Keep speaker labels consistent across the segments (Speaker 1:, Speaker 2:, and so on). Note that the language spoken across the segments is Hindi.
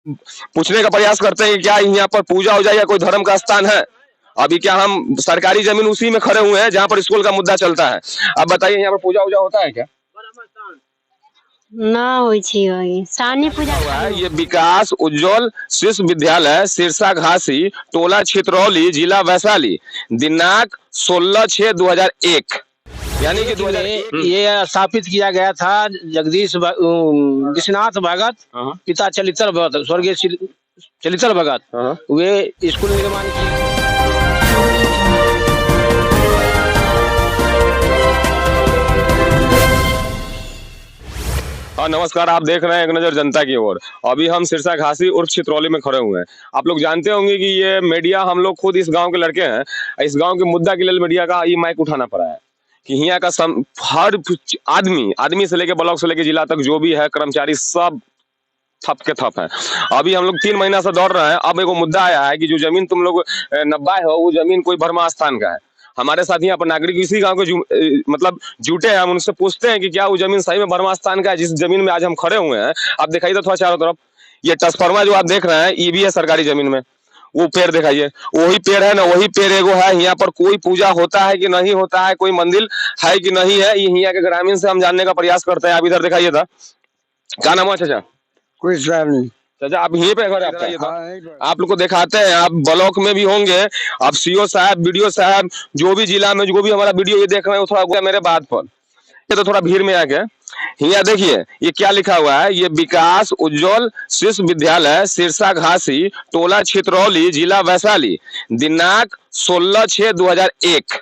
Speaker 1: पूछने का प्रयास करते हैं कि क्या यहाँ पर पूजा हो जाए या कोई धर्म का स्थान है। अभी क्या हम सरकारी जमीन उसी में खड़े हुए हैं जहाँ पर स्कूल का मुद्दा चलता है। अब बताइए यहाँ पर पूजा उजा होता है क्या?
Speaker 2: ना होइ छी वही सानी पूजा
Speaker 1: हुआ है ये विकास उज्जवल शिशु विद्यालय सिरसा घासी टोला छितरौली जिला वैशाली दिनांक 16/6/2001 यानी कि 2001
Speaker 3: ये स्थापित किया गया था जगदीश विश्वनाथ भगत पिता चलितर भगत स्वर्गीय चलितर भगत वे स्कूल निर्माण किए।
Speaker 1: हाँ नमस्कार, आप देख रहे हैं एक नजर जनता की ओर। अभी हम सिरसा घासी उर्फ छितरौली में खड़े हुए हैं। आप लोग जानते होंगे कि ये मीडिया, हम लोग खुद इस गांव के लड़के हैं। इस गांव के मुद्दा के लिए मीडिया का ये माइक उठाना पड़ा है कि यहाँ का हर आदमी से लेके ब्लॉक से लेके जिला तक जो भी है कर्मचारी सब थप के थप है। अभी हम लोग 3 महीना से दौड़ रहे हैं। अब एक मुद्दा आया है कि जो जमीन तुम लोग नब्बाए हो वो जमीन कोई ब्रह्मा स्थान का है। हमारे साथ यहाँ पर नागरिक इसी गांव के मतलब जुटे हैं। हम उनसे पूछते हैं कि क्या वो जमीन सही में ब्रह्मा स्थान का है जिस जमीन में आज हम खड़े हुए हैं। आप दिखाइए तो थोड़ा चारों तरफ ये ट्रांसफार्मर जो आप देख रहे हैं ये भी है सरकारी जमीन में। वो पेड़ दिखाइए, वही पेड़ है ना, वही पेड़ एगो है। यहाँ पर कोई पूजा होता है कि नहीं होता है, कोई मंदिर है कि नहीं है, ये यहाँ के ग्रामीण से हम जानने का प्रयास करते हैं। आप इधर दिखाइए था, क्या नाम है चाचा?
Speaker 4: कोई सवाल नहीं
Speaker 1: चाचा, आप यहीं पे घर आपका? आप लोग को दिखाते हैं, आप ब्लॉक में भी होंगे, आप सीओ साहब, बीडीओ साहब, जो भी जिला में जो भी हमारा वीडियो ये देख रहे हैं थोड़ा मेरे बात पर ये तो थोड़ा भीड़ में आ गया। यहाँ देखिए ये क्या लिखा हुआ है, ये विकास उज्जवल शिशु विद्यालय सिरसा घासी टोला छितरौली जिला वैशाली दिनांक 16/6/2001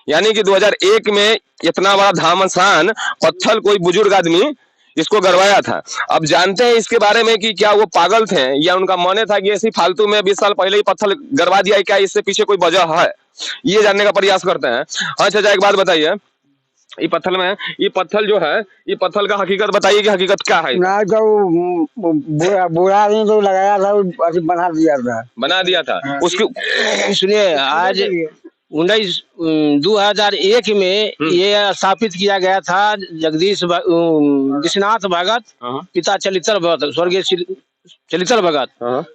Speaker 1: यानी कि 2001 में इतना बड़ा धामसान पत्थर कोई बुजुर्ग आदमी इसको गड़वाया था। अब जानते हैं इसके बारे में कि क्या वो पागल थे या उनका मन था कि ऐसी फालतू में 20 साल पहले ही पत्थर गड़वा दिया, क्या इससे पीछे कोई वजह है, ये जानने का प्रयास करते हैं। हाँ चाचा, एक बात बताइए, ये पत्थर में ये पत्थर जो है, ये पत्थर का हकीकत बताइए कि हकीकत क्या है?
Speaker 4: ना तो बुरा नहीं तो लगाया था,
Speaker 1: बना दिया था उसके।
Speaker 3: सुनिए, आज 2001 में ये स्थापित किया गया था जगदीश विश्वनाथ भगत पिता चलितर भगत स्वर्गीय चलितर भगत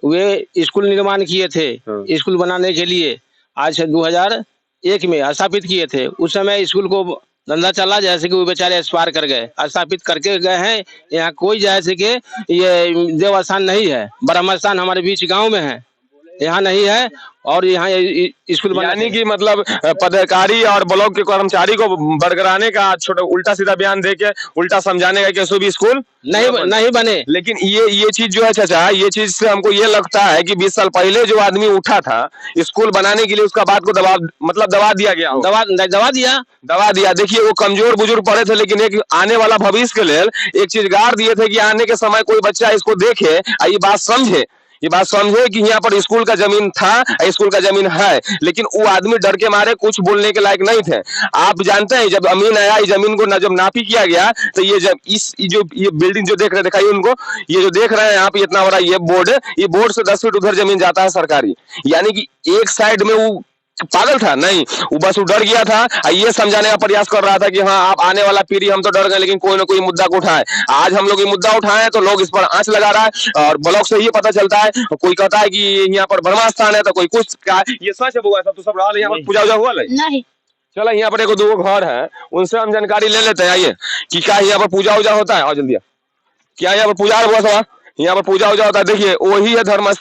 Speaker 3: वे स्कूल निर्माण किए थे। स्कूल बनाने के लिए आज 2001 में स्थापित किए थे। उस समय स्कूल को धंधा चला, जैसे कि वो बेचारे एक्सपायर कर गए, स्थापित करके गए हैं। यहाँ कोई जैसे कि ये देवस्थान नहीं है, ब्रह्मस्थान हमारे बीच गांव में है, यहाँ नहीं है। और यहाँ स्कूल
Speaker 1: यानी कि मतलब पदाधिकारी और ब्लॉक के कर्मचारी को बरगराने का छोटा उल्टा सीधा बयान देके उल्टा समझाने का कैसे भी स्कूल
Speaker 3: नहीं बने।
Speaker 1: लेकिन ये चीज जो है चाचा, ये चीज से हमको ये लगता है कि 20 साल पहले जो आदमी उठा था स्कूल बनाने के लिए, उसका बात को दबा दिया गया, दबा दिया। देखिए वो कमजोर बुजुर्ग पड़े थे, लेकिन एक आने वाला भविष्य के लिए एक चीज गाड़ दिए थे कि आने के समय कोई बच्चा इसको देखे, ये बात समझे कि यहाँ पर स्कूल का जमीन था, स्कूल का जमीन है, लेकिन वो आदमी डर के मारे कुछ बोलने के लायक नहीं थे। आप जानते हैं जब अमीन आया, इस जमीन को जब नापी किया गया तो ये बिल्डिंग जो देख रहे, दिखाइए उनको, ये जो देख रहे हैं आप, इतना बड़ा ये बोर्ड से 10 फीट उधर जमीन जाता है सरकारी। यानी कि एक साइड में वो पागल था नहीं, वो बस डर गया था। ये समझाने का प्रयास कर रहा था कि हाँ आप आने वाला पीढ़ी हम तो डर गए, लेकिन कोई ना कोई मुद्दा को उठाए। आज हम लोग ये मुद्दा उठाए तो लोग इस पर आंच लगा रहा है और ब्लॉक से ये पता चलता है। कोई कहता है कि यहाँ पर ब्रह्मा स्थान है तो कोई कुछ का, ये सच है बुआ, सब तो सब रहा। यहाँ पर पूजा हुआ नहीं? चलो यहाँ पर 1-2 घर है, उनसे हम जानकारी ले लेते हैं। आइए कि क्या यहाँ पर पूजा उजा होता है? और जल्दी क्या यहाँ पर पूजा हुआ सवा? यहाँ पर पूजा उजा होता है। देखिए वही है धर्म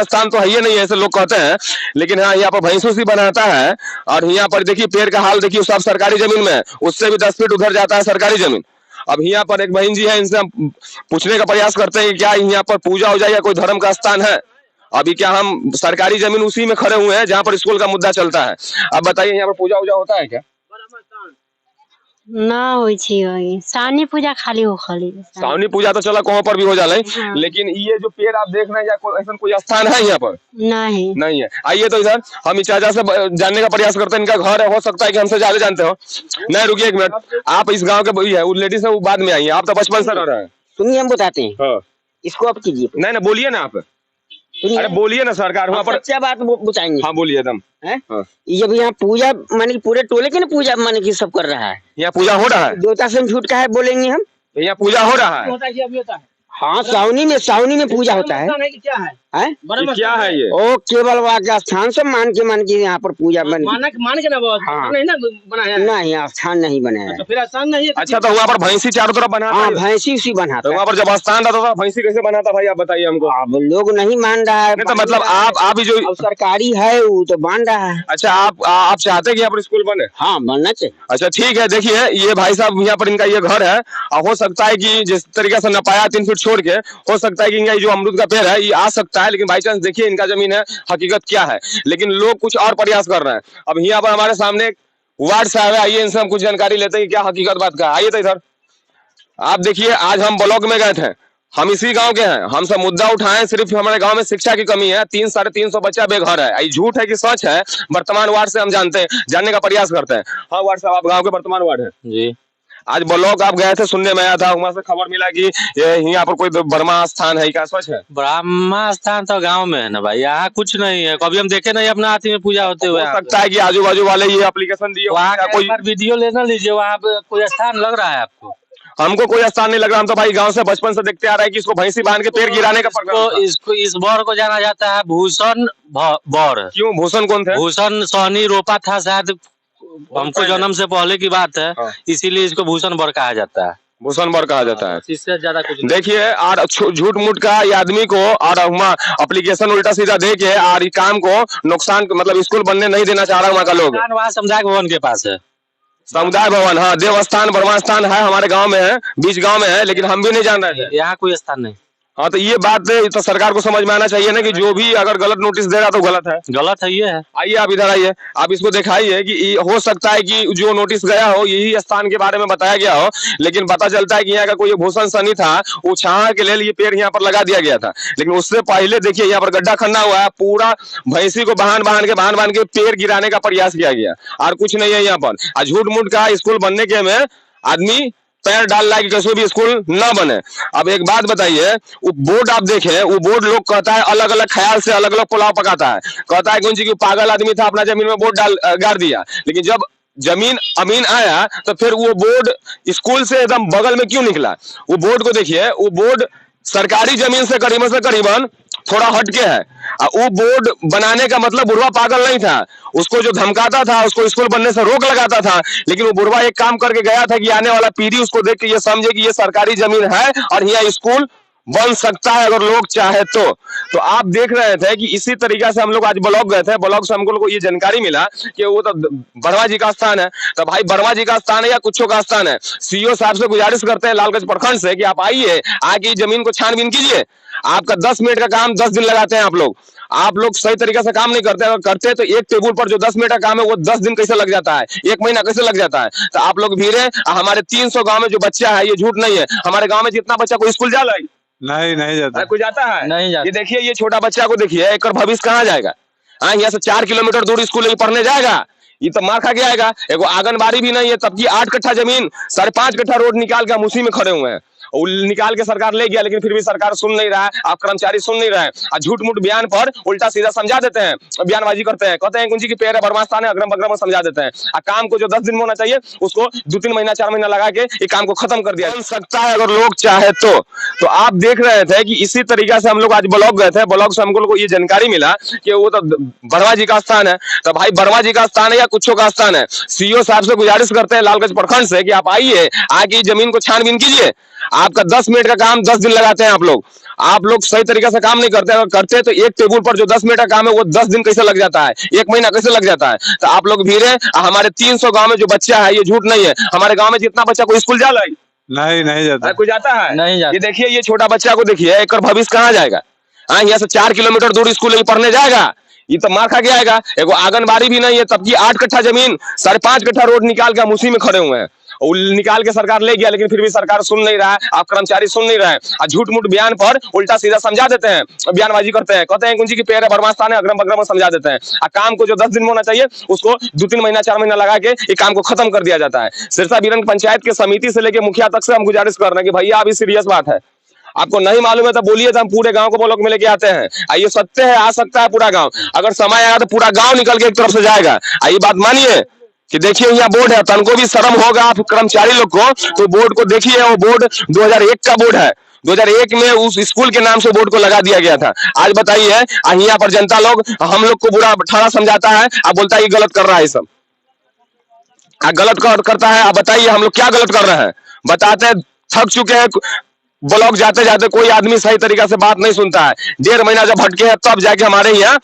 Speaker 1: स्थान तो है ही नहीं, ऐसे लोग कहते हैं, लेकिन हाँ यहाँ पर भैंसों से बनाता है। और यहाँ पर देखिए पेड़ का हाल देखिए, सब सरकारी जमीन में, उससे भी 10 फीट उधर जाता है सरकारी जमीन। अब यहाँ पर एक बहन जी है, इनसे हम पूछने का प्रयास करते हैं कि क्या यहाँ पर पूजा हो जाए या कोई धर्म का स्थान है। अभी क्या हम सरकारी जमीन उसी में खड़े हुए हैं जहाँ पर स्कूल का मुद्दा चलता है। अब बताइए यहाँ पर पूजा उजा होता है क्या?
Speaker 2: ना होइ छी वही सानी पूजा खाली हो खाली।
Speaker 1: सावनी पूजा तो चला कहाँ पर भी हो जाए, लेकिन ये जो पेड़ आप देख रहे हैं, ऐसा कोई स्थान है यहाँ पर? नहीं है। आइए तो इधर हम इस चाचा से जानने का प्रयास करते हैं, इनका घर है, हो सकता है कि हमसे ज्यादा जानते हो। नहीं रुकिए 1 मिनट, आप इस गाँव के है, वो लेडीज है वो बाद में आई है, आप तो बचपन से रह रहे हैं।
Speaker 4: सुनिए हम बताते हैं।
Speaker 1: हाँ
Speaker 4: इसको आप कीजिए।
Speaker 1: नहीं बोलिए ना आप, अरे बोलिए ना सरकार वहाँ पर
Speaker 4: क्या बात बताएंगे।
Speaker 1: हाँ बोलिए एकदम।
Speaker 4: जब यहाँ पूजा माने पूरे टोले की ना पूजा माने की सब कर रहा है,
Speaker 1: यहाँ पूजा हो रहा है,
Speaker 4: देवता से झूठ का है बोलेंगे हम,
Speaker 1: यहाँ पूजा हो रहा है।
Speaker 4: हाँ, सावनी में पूजा होता है।
Speaker 3: क्या है?
Speaker 4: हैं?
Speaker 1: ये क्या है ये?
Speaker 4: ओ केवल वाक्य स्थान सब मान के यहाँ पर पूजा मान
Speaker 3: के ना वो
Speaker 4: हाँ।
Speaker 3: नहीं ना बनाया है।
Speaker 4: नहीं, स्थान नहीं बनाया है।
Speaker 3: तो फिर आसान नहीं है।
Speaker 1: अच्छा, तो वहाँ पर भैंसी चारों तरफ बना
Speaker 4: हाँ, भैंसी उसी बनाता
Speaker 1: तो
Speaker 4: है।
Speaker 1: वहाँ पर जब स्थान रहता था भैंसी कैसे बनाता भाई, आप बताइए हमको।
Speaker 4: अब लोग नहीं मान रहा है।
Speaker 1: नहीं तो मतलब आप भी जो
Speaker 4: अब सरकारी है वो तो मान रहा है।
Speaker 1: अच्छा, आप चाहते हैं कि यहाँ पर स्कूल बने?
Speaker 4: हाँ, बनना चाहिए।
Speaker 1: अच्छा ठीक है, देखिए ये भाई साहब यहाँ पर इनका ये घर है और हो सकता है कि जिस तरीके से नपाया 3 फीट छोड़ के, हो सकता है कि इनका जो अमरूद का पेड़ है ये आ सकता है, लेकिन बाई चांस देखिए इनका जमीन है, हकीकत क्या है। लेकिन लोग कुछ और प्रयास कर रहे हैं। अब यहाँ पर हमारे सामने वार्ड साहब है, आइए इनसे हम कुछ जानकारी लेते हैं कि क्या हकीकत बात का है। आइए तो इधर आप देखिए, आज हम ब्लॉक में गए थे, हम इसी गांव के हैं, हम सब मुद्दा उठाएं, सिर्फ हमारे गांव में शिक्षा की कमी है, 300-350 बच्चा बेघर है। ये झूठ है कि सच है, वर्तमान वार्ड से हम जानने का प्रयास करते हैं। हाँ वार्ड साहब, आप गांव के वर्तमान वार्ड है
Speaker 3: जी।
Speaker 1: आज ब्लॉक आप गए थे, सुनने में आया था, वहां से खबर मिला कि यहाँ पर कोई ब्रह्मा स्थान है, क्या सच है?
Speaker 5: ब्रह्मा स्थान तो गांव में है ना भाई, यहाँ कुछ नहीं है। कभी हम देखे नहीं अपना हाथी में पूजा होते हुए।
Speaker 1: हो सकता है कि आजू बाजू वाले ये एप्लीकेशन दिए,
Speaker 5: वहाँ
Speaker 1: कोई
Speaker 5: वीडियो लेना लीजिए, वहाँ पे कोई स्थान लग रहा है आपको?
Speaker 1: हमको कोई स्थान नहीं लग रहा। हम तो भाई गांव से बचपन से देखते आ रहे हैं कि इसको भैंसी बांध के पेड़ गिराने का प्रकार।
Speaker 5: इसको इस बौर को जाना जाता है भूषण बौर।
Speaker 1: क्यों? भूषण कौन थे?
Speaker 5: भूषण सोनी रोपा था शायद, हमको जन्म से पहले की बात है, इसीलिए इसको भूषण बौर कहा जाता है।
Speaker 1: भूषण बौर कहा जाता है,
Speaker 5: इससे ज्यादा कुछ नहीं।
Speaker 1: देखिए और झूठ मूठ का ये आदमी को और एप्लीकेशन उल्टा सीधा दे के और काम को नुकसान, मतलब स्कूल बनने नहीं देना चाह रहा वहाँ का लोग।
Speaker 5: वहाँ समुदाय भवन के पास है
Speaker 1: समुदाय भवन, हाँ देवस्थान ब्रह्मा स्थान है, हमारे गांव में है, बीच गांव में है, लेकिन हम भी नहीं जान रहे थे।
Speaker 5: यहाँ कोई स्थान नहीं।
Speaker 1: हाँ तो ये बात तो सरकार को समझ में आना चाहिए ना कि जो भी अगर गलत नोटिस दे रहा तो गलत है।
Speaker 5: गलत है ये है।
Speaker 1: आइए आप इधर आइए, आप इसको दिखाइए कि हो सकता है कि जो नोटिस गया हो यही स्थान के बारे में बताया गया हो, लेकिन पता चलता है कि यहाँ का कोई भूषण सनी था, वो छाया के लिए ये पेड़ यहाँ पर लगा दिया गया था। लेकिन उससे पहले देखिए यहाँ पर गड्ढा खन्ना हुआ है, पूरा भैंसी को बांध के पेड़ गिराने का प्रयास किया गया और कुछ नहीं है यहाँ पर। झूठ मूठ का स्कूल बनने के में आदमी पैर डाल रहा है कि कैसे भी स्कूल न बने। अब एक बात बताइए, वो बोर्ड आप देखें, वो बोर्ड लोग कहता है अलग अलग ख्याल से अलग अलग पुलाव पकाता है, कहता है कौन सी कि पागल आदमी था अपना जमीन में बोर्ड गाड़ दिया, लेकिन जब जमीन अमीन आया तो फिर वो बोर्ड स्कूल से एकदम बगल में क्यों निकला? वो बोर्ड को देखिए, वो बोर्ड सरकारी जमीन से करीबन थोड़ा हटके है। वो बोर्ड बनाने का मतलब बुढ़वा पागल नहीं था, उसको जो धमकाता था, उसको स्कूल बनने से रोक लगाता था, लेकिन वो बुढ़वा एक काम करके गया था कि आने वाला पीढ़ी उसको देख के ये समझे कि ये सरकारी जमीन है और यहाँ स्कूल बन सकता है अगर लोग चाहे तो आप देख रहे थे कि इसी तरीके से हम लोग आज ब्लॉक गए थे, ब्लॉक से हमको ये जानकारी मिला कि वो तो वर्मा जी का स्थान है। तो भाई वर्मा जी का स्थान है या कुछों का स्थान है? सीओ साहब से गुजारिश करते हैं लालगंज प्रखंड से कि आप आइए, आके जमीन को छानबीन कीजिए। आपका 10 मिनट का काम 10 दिन लगाते हैं आप लोग सही तरीके से काम नहीं करते। अगर करते तो एक टेबल पर जो 10 मिनट का काम है वो 10 दिन कैसे लग जाता है, 1 महीना कैसे लग जाता है? तो आप लोग भीड़े, हमारे 300 गाँव में जो बच्चा है, ये झूठ नहीं है, हमारे गाँव में जितना बच्चा कोई स्कूल जा
Speaker 5: नहीं जाता।
Speaker 1: कोई जाता है?
Speaker 5: नहीं जाता।
Speaker 1: ये देखिए, ये छोटा बच्चा को देखिए, एक भविष्य कहाँ जाएगा? हाँ, यहाँ से 4 किलोमीटर दूर स्कूल पढ़ने जाएगा, ये तो मार खा के आएगा। एगो आंगनबाड़ी भी नहीं है, तब की 8 कट्ठा जमीन 5.5 कट्ठा रोड निकाल के हम उसी में खड़े हुए हैं। निकाल के सरकार ले गया, लेकिन फिर भी सरकार सुन नहीं रहा है, आप कर्मचारी सुन नहीं रहे हैं। झूठ मूठ बयान पर उल्टा सीधा समझा देते हैं, बयानबाजी करते हैं, कहते हैं कुंजी की पेड़ है, बर्मास्तान है, अग्रम बग्रम समझा देते हैं। काम को जो 10 दिन में होना चाहिए उसको 2-3 महीना 4 महीना लगा के ये काम को खत्म कर दिया जा सकता है अगर लोग चाहे तो आप देख रहे थे कि इसी तरीके से हम लोग आज ब्लॉक गए थे, ब्लॉक से हमको ये जानकारी मिला कि वो तो वर्मा जी का स्थान है। तो भाई वर्मा जी का स्थान है या कुछों का स्थान है? सीओ साहब से गुजारिश करते हैं लालगंज प्रखंड से कि आप आइए, आके जमीन को छानबीन कीजिए। आपका 10 मिनट का काम 10 दिन लगाते हैं आप लोग सही तरीके से काम नहीं करते। अगर करते तो एक टेबल पर जो 10 मिनट का काम है वो 10 दिन कैसे लग जाता है, 1 महीना कैसे लग जाता है? तो आप लोग भीड़े, हमारे 300 गाँव में जो बच्चा है, ये झूठ नहीं है, हमारे गाँव में जितना बच्चा कोई स्कूल जा रहा है
Speaker 5: नहीं जाता।
Speaker 1: कोई जाता है?
Speaker 5: नहीं जाता।
Speaker 1: ये देखिए, ये छोटा बच्चा को देखिए, एक भविष्य कहाँ जाएगा? हाँ, यहाँ से 4 किलोमीटर दूर स्कूल पढ़ने जाएगा, ये तो मार खा के आएगा। एगो आंगनबाड़ी भी नहीं है, तब की 8 कट्ठा जमीन 5.5 कट्ठा रोड निकाल के हम उसी में खड़े हुए हैं। निकाल के सरकार ले गया, लेकिन फिर भी सरकार सुन नहीं रहा है, आप कर्मचारी सुन नहीं रहे हैं। झूठ मूठ बयान पर उल्टा सीधा समझा देते हैं, बयानबाजी करते हैं, कहते हैं कुंजी की पेड़ है, बर्मास्तान है, अग्रम बग्रम समझा देते हैं। काम को जो 10 दिन में होना चाहिए उसको 2-3 महीना 4 महीना लगा के ये काम को खत्म कर दिया जाता है। सिरसा बीरन पंचायत के समिति से लेकर मुखिया तक से हम गुजारिश कर रहे हैं कि भैया अभी सीरियस बात है, आपको नहीं मालूम है तो बोलिए, तो हम पूरे गांव को ब्लॉक में लेके आते हैं। ये सत्य है, आ सकता है पूरा गांव, अगर समय आया तो पूरा गांव निकल के एक तरफ से जाएगा। ये बात मानिए कि देखिए यहाँ बोर्ड है, तनको भी शर्म होगा आप कर्मचारी लोग को, तो बोर्ड को देखिए, वो बोर्ड 2001 का बोर्ड है, 2001 में उस स्कूल के नाम से बोर्ड को लगा दिया गया था। आज बताइए यहाँ पर जनता लोग हम लोग को बुरा ठहरा समझाता है, आप बोलता है ये गलत कर रहा है, सब गलत करता है। आप बताइए हम लोग क्या गलत कर रहे हैं, बताते हैं। थक चुके हैं, ब्लॉक जाते जाते कोई आदमी सही तरीका से बात नहीं सुनता है। 1.5 महीना जब भटके हैं तब जाके हमारे यहाँ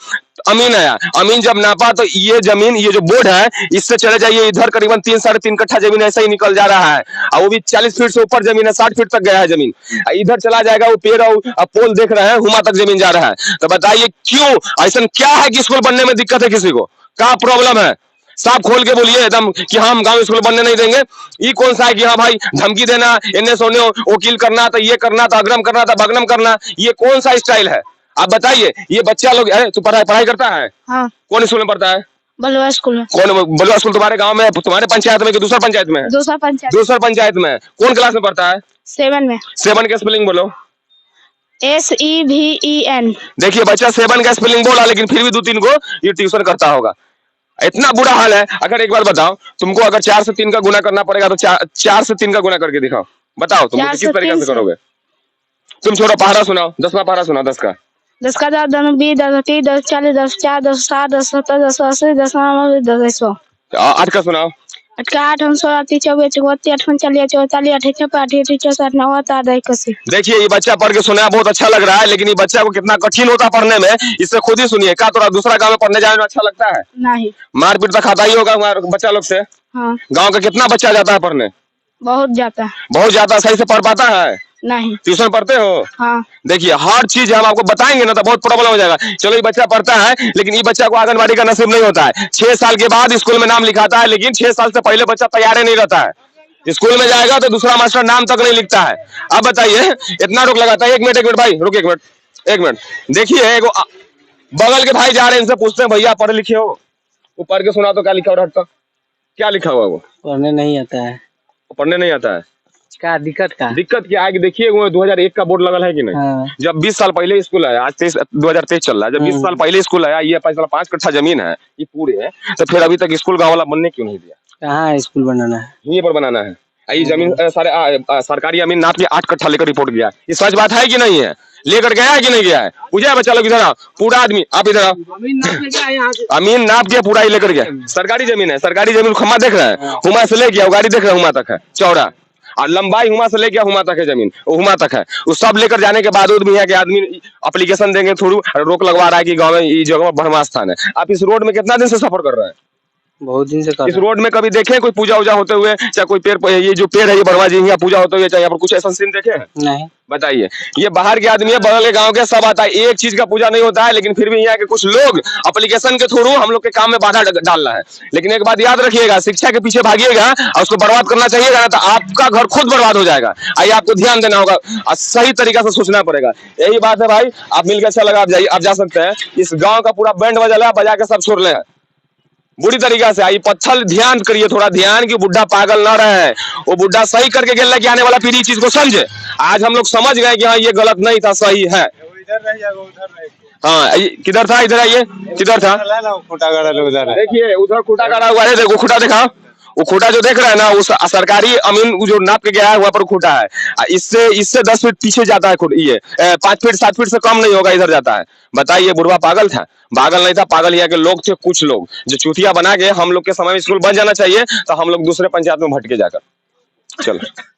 Speaker 1: अमीन आया। अमीन जब नापा तो ये जमीन, ये जो बोर्ड है, इससे चले जाइए इधर करीबन 3-3.5 कट्ठा जमीन ऐसा ही निकल जा रहा है, और वो भी 40 फीट से ऊपर जमीन है, 60 फीट तक गया है जमीन। इधर चला जाएगा वो पेड़ और पोल देख रहे हैं, हुमा तक जमीन जा रहा है। तो बताइए क्यों ऐसा क्या है कि स्कूल बनने में दिक्कत है, किसी को क्या प्रॉब्लम है? साफ खोल के बोलिए एकदम कि हम गांव स्कूल बनने नहीं देंगे। ये कौन सा है कि हाँ भाई धमकी देना, इन्हें सोने वकील करना, तो ये करना, तो अग्रम करना, तो भग्नम करना, ये कौन सा स्टाइल है? आप बताइए। ये बच्चा लोग, अरे तू पढ़ाई करता है?
Speaker 2: हाँ,
Speaker 1: कौन स्कूल में पढ़ता है?
Speaker 2: बलुआ स्कूल में।
Speaker 1: कौन बलुआ स्कूल तुम्हारे गांव में, तुम्हारे पंचायत में कि दूसरा पंचायत में है?
Speaker 2: दूसरा पंचायत।
Speaker 1: दूसरा पंचायत में। कौन क्लास में पढ़ता है?
Speaker 2: 7 में।
Speaker 1: 7 का स्पेलिंग बोलो।
Speaker 2: SEVEN।
Speaker 1: देखिए बच्चा 7 का स्पेलिंग बोला, लेकिन फिर भी 2-3 को ये ट्यूशन करता होगा। इतना बुरा हाल है। अगर एक बार बताओ, तुमको अगर 4 से 3 का गुना करना पड़ेगा तो 4 से 3 का गुना करके दिखाओ। बताओ तुम किस तरीके से करोगे? तुम छोड़ो, पहाड़ा सुनाओ, 10वां पहाड़ा सुनाओ। 10 का
Speaker 2: 10 का 10, 20, 10, 30, 10, 40, 10, 50, 10, 60, 10, 70, 10, 80, 10, 90, 10, 100।
Speaker 1: 8 का सुनाओ।
Speaker 2: 8 का 8, 16, 30, 24, 34, 38, 44, 48, 58, 64, 90, 81।
Speaker 1: देखिए ये बच्चा पढ़ के सुना, बहुत अच्छा लग रहा है, लेकिन ये बच्चा को कितना कठिन होता पढ़ने में, इससे खुद ही सुनिए। क्या थोड़ा दूसरा गांव में पढ़ने जाने में अच्छा लगता है?
Speaker 2: नहीं।
Speaker 1: मारपीट तो खाता ही होगा बच्चा लोग से।
Speaker 2: हाँ,
Speaker 1: गांव का कितना बच्चा जाता है पढ़ने?
Speaker 2: बहुत जाता है।
Speaker 1: बहुत ज्यादा। सही से पढ़ पाता है?
Speaker 2: नहीं।
Speaker 1: ट्यूशन पढ़ते हो?
Speaker 2: हाँ।
Speaker 1: देखिए हर चीज हम आपको बताएंगे ना तो बहुत प्रॉब्लम हो जाएगा। चलो ये बच्चा पढ़ता है, लेकिन ये बच्चा को आंगनबाड़ी का नसीब नहीं होता है। 6 साल के बाद स्कूल में नाम लिखाता है, लेकिन 6 साल से पहले बच्चा तैयार ही नहीं रहता है। स्कूल में जाएगा तो दूसरा मास्टर नाम तक नहीं लिखता है। अब बताइए इतना रोक लगाता है। 1 मिनट भाई, रुक 1 मिनट। देखिए बगल के भाई जा रहे हैं, इनसे पूछते हैं भैया पढ़े लिखे हो? वो पढ़ के सुना तो क्या लिखा हुआ हटता? क्या लिखा हुआ? वो
Speaker 5: पढ़ने नहीं आता है।
Speaker 1: पढ़ने नहीं आता है?
Speaker 5: क्या दिक्कत
Speaker 1: क्या है कि देखिए वो 2001 का बोर्ड लगल है कि नहीं?
Speaker 5: हाँ।
Speaker 1: जब 20 साल पहले स्कूल आया, आज 2023 चल रहा है, जब 20 साल पहले स्कूल आया, ये 5 कट्ठा जमीन है, ये पूरे है, तो फिर अभी तक स्कूल गाँव वाला बनने क्यों नहीं दिया?
Speaker 5: कहाँ स्कूल बनाना है?
Speaker 1: यहीं पर बनाना है। ये जमीन सारे सरकारी जमीन नाप के 8 कट्ठा लेकर रिपोर्ट गया। ये सच बात है कि नहीं है? लेकर गया है कि नहीं गया है? पूछा बच्चा लोग, इधर आओ, पूरा आदमी आप इधर आओ। अमीन नाप के पूरा ही लेकर गया। सरकारी जमीन है, सरकारी जमीन खम्मा देख रहे हैं, हुमा से ले गया, गाड़ी देख रहे हैं, हुमा तक है चौड़ा, और लंबाई हुमा से ले गया हुमा तक है जमीन, वो हुमा तक है। वो सब लेकर जाने के बावजूद भी यहाँ के आदमी एप्लीकेशन देंगे थोड़ी रोक लगवा रहा है कि गाँव में ये जगह ब्रह्मा स्थान है। आप इस रोड में कितना दिन से सफर कर रहे हैं?
Speaker 5: बहुत दिन से
Speaker 1: इस रोड में कभी देखे कोई पूजा उजा होते हुए, चाहे कोई पेड़, ये जो पेड़ है ये बड़वा जी यहाँ पूजा होते हुए, चाहे यहाँ पर कुछ ऐसा सीन देखे हैं?
Speaker 5: नहीं।
Speaker 1: बताइए। ये बाहर के आदमी है, बगल के गांव के, सब आता है, एक चीज का पूजा नहीं होता है, लेकिन फिर भी यहाँ के कुछ लोग एप्लीकेशन के थ्रू हम लोग के काम में बाधा डाल रहा है। लेकिन एक बात याद रखिएगा, शिक्षा के पीछे भागिएगा और उसको बर्बाद करना चाहिएगा ना, तो आपका घर खुद बर्बाद हो जाएगा। आइए आपको ध्यान देना होगा और सही तरीका से सोचना पड़ेगा। यही बात है भाई। आप मिलकर अच्छा लगा, आप जाइए, आप जा सकते हैं। इस गाँव का पूरा बैंड बजा के सब छोड़ ले बुरी तरीका से। आई पत्थर ध्यान करिए, थोड़ा ध्यान कि बुढ़ा पागल ना रहे, वो बुढ़ा सही करके गेल कि आने वाला पीढ़ी चीज को समझे। आज हम लोग समझ गए कि हाँ ये गलत नहीं था, सही है। हाँ किधर था? इधर आइए, किधर था?
Speaker 3: खूटा गाड़ा उधर।
Speaker 1: देखिए उधर खूटा गाड़ा हुआ है, देखो खूटा दिखाओ। वो खूटा जो देख रहे हैं ना, उस सरकारी अमीन जो नाप के गया है वहां पर खूटा है। इससे 10 फीट पीछे जाता है, ये 5 फीट 7 फीट से कम नहीं होगा, इधर जाता है। बताइए बुढ़वा पागल था? पागल नहीं था। पागल यहाँ के लोग थे, कुछ लोग जो चूतिया बना के हम लोग के समय में स्कूल बन जाना चाहिए, तो हम लोग दूसरे पंचायत में भटके जाकर। चलो।